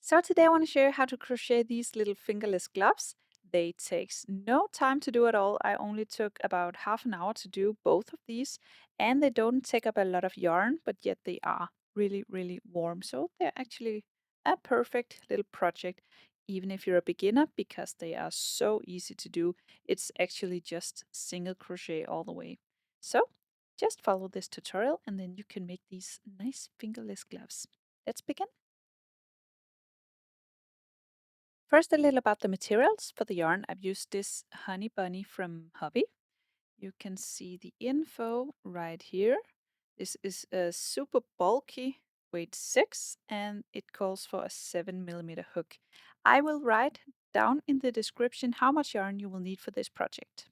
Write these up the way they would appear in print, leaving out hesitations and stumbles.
So today I want to show you how to crochet these little fingerless gloves. They takes no time to do at all. I only took about half an hour to do both of these, and they don't take up a lot of yarn, but yet they are really warm. So they're actually a perfect little project even if you're a beginner, because they are so easy to do. It's actually just single crochet all the way. So just follow this tutorial and then you can make these nice fingerless gloves. Let's begin. First, a little about the materials for the yarn. I've used this Honey Bunny from Hobby. You can see the info right here. This is a super bulky, weight 6, and it calls for a 7mm hook. I will write down in the description how much yarn you will need for this project.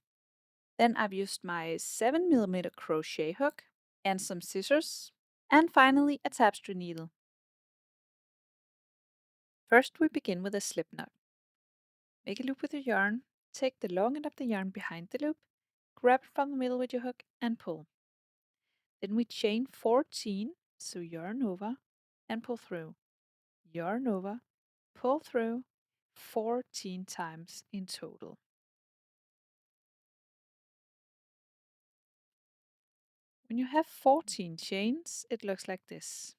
Then I've used my 7mm crochet hook and some scissors, and finally a tapestry needle. First, we begin with a slip knot. Make a loop with your yarn, take the long end of the yarn behind the loop, grab it from the middle with your hook and pull. Then we chain 14, so yarn over and pull through. Yarn over, pull through 14 times in total. When you have 14 chains, it looks like this.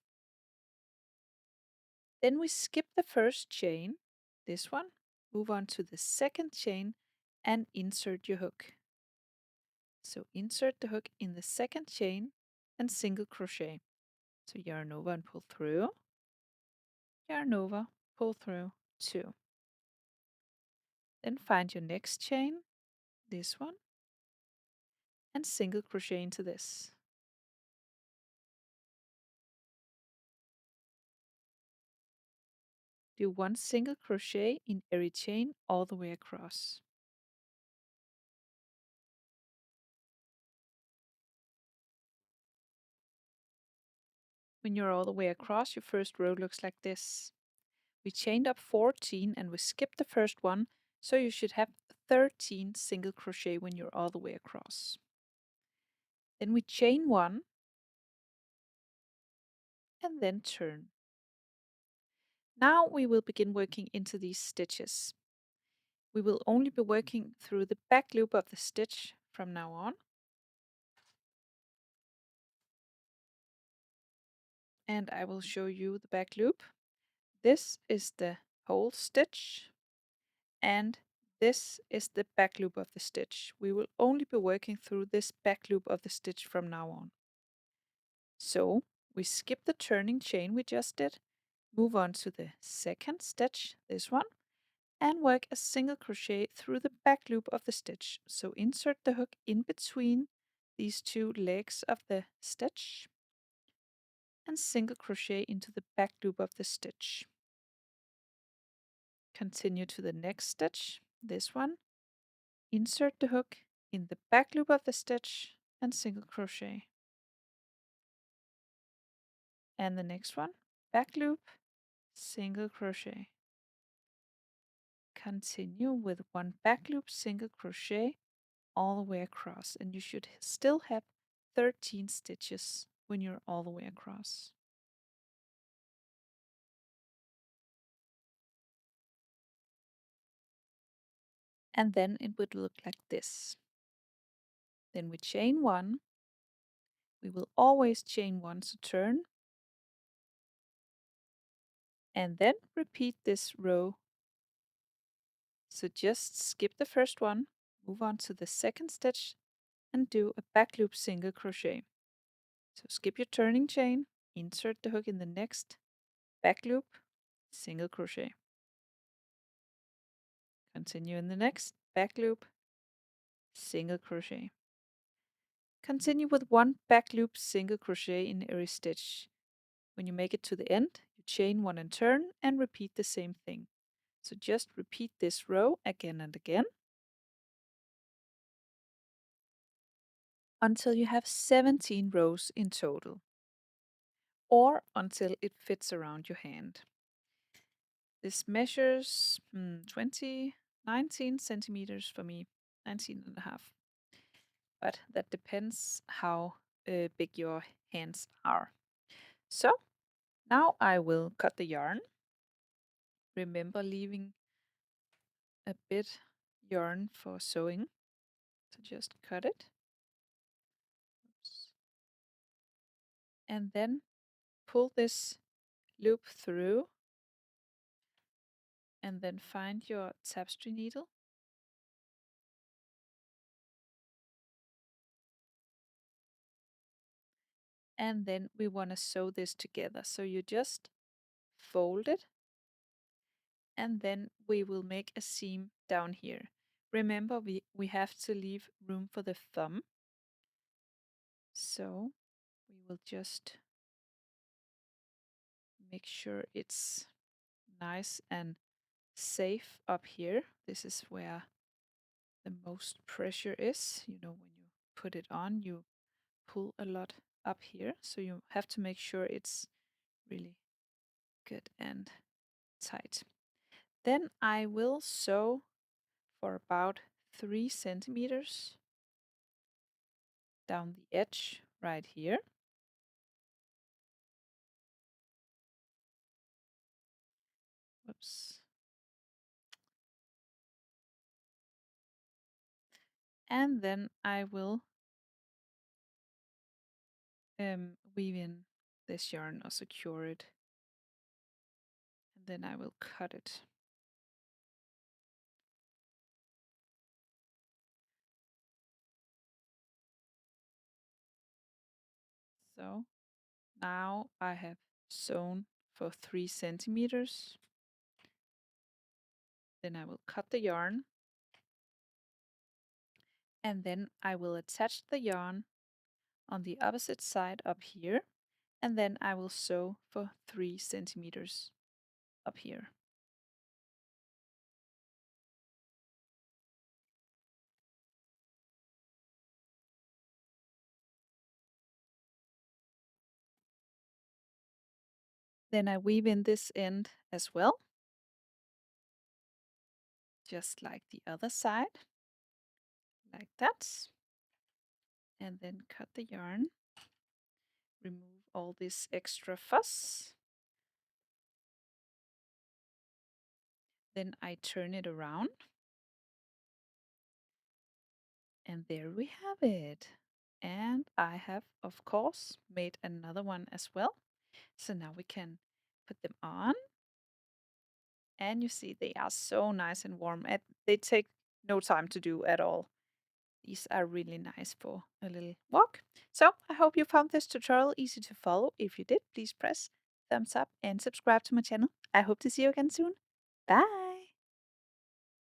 Then we skip the first chain, this one, move on to the second chain and insert your hook. So insert the hook in the second chain and single crochet. So yarn over and pull through, yarn over, pull through 2. Then find your next chain, this one, and single crochet into this. Do 1 single crochet in every chain all the way across. When you're all the way across, your first row looks like this. We chained up 14 and we skipped the first one, so you should have 13 single crochet when you're all the way across. Then we chain 1 and then turn. Now we will begin working into these stitches. We will only be working through the back loop of the stitch from now on. And I will show you the back loop. This is the whole stitch, and this is the back loop of the stitch. We will only be working through this back loop of the stitch from now on. So we skip the turning chain we just did, move on to the second stitch, this one, and work a single crochet through the back loop of the stitch. So insert the hook in between these two legs of the stitch and single crochet into the back loop of the stitch. Continue to the next stitch, this one, insert the hook in the back loop of the stitch and single crochet. And the next one, back loop, single crochet. Continue with 1 back loop, single crochet all the way across, and you should still have 13 stitches when you're all the way across. And then it would look like this. Then we chain 1. We will always chain 1 to turn, and then repeat this row. So just skip the first one, move on to the second stitch and do a back loop single crochet. So skip your turning chain, insert the hook in the next back loop, single crochet. Continue in the next back loop, single crochet. Continue with 1 back loop single crochet in every stitch. When you make it to the end, you chain 1 and turn and repeat the same thing. So just repeat this row again and again until you have 17 rows in total, or until it fits around your hand. This measures 19 centimeters for me, 19.5. But that depends how big your hands are. So now I will cut the yarn. remember leaving a bit yarn for sewing. So just cut it. Oops. And then pull this loop through and then find your tapestry needle. And then we want to sew this together. So you just fold it and then we will make a seam down here. Remember, we have to leave room for the thumb. So we will just make sure it's nice and safe up here. This is where the most pressure is. You know, when you put it on, you pull a lot up here. So you have to make sure it's really good and tight. Then I will sew for about 3 centimeters down the edge right here. Whoops. And then I will weave in this yarn or secure it. And then I will cut it. So now I have sewn for 3 centimeters. Then I will cut the yarn. And then I will attach the yarn on the opposite side up here. And then I will sew for 3 centimeters up here. Then I weave in this end as well, just like the other side, like that. And then cut the yarn, remove all this extra fuss. Then I turn it around. And there we have it. And I have, of course, made another one as well. So now we can put them on. And you see they are so nice and warm. And they take no time to do at all. These are really nice for a little walk. So I hope you found this tutorial easy to follow. If you did, please press thumbs up and subscribe to my channel. I hope to see you again soon. Bye!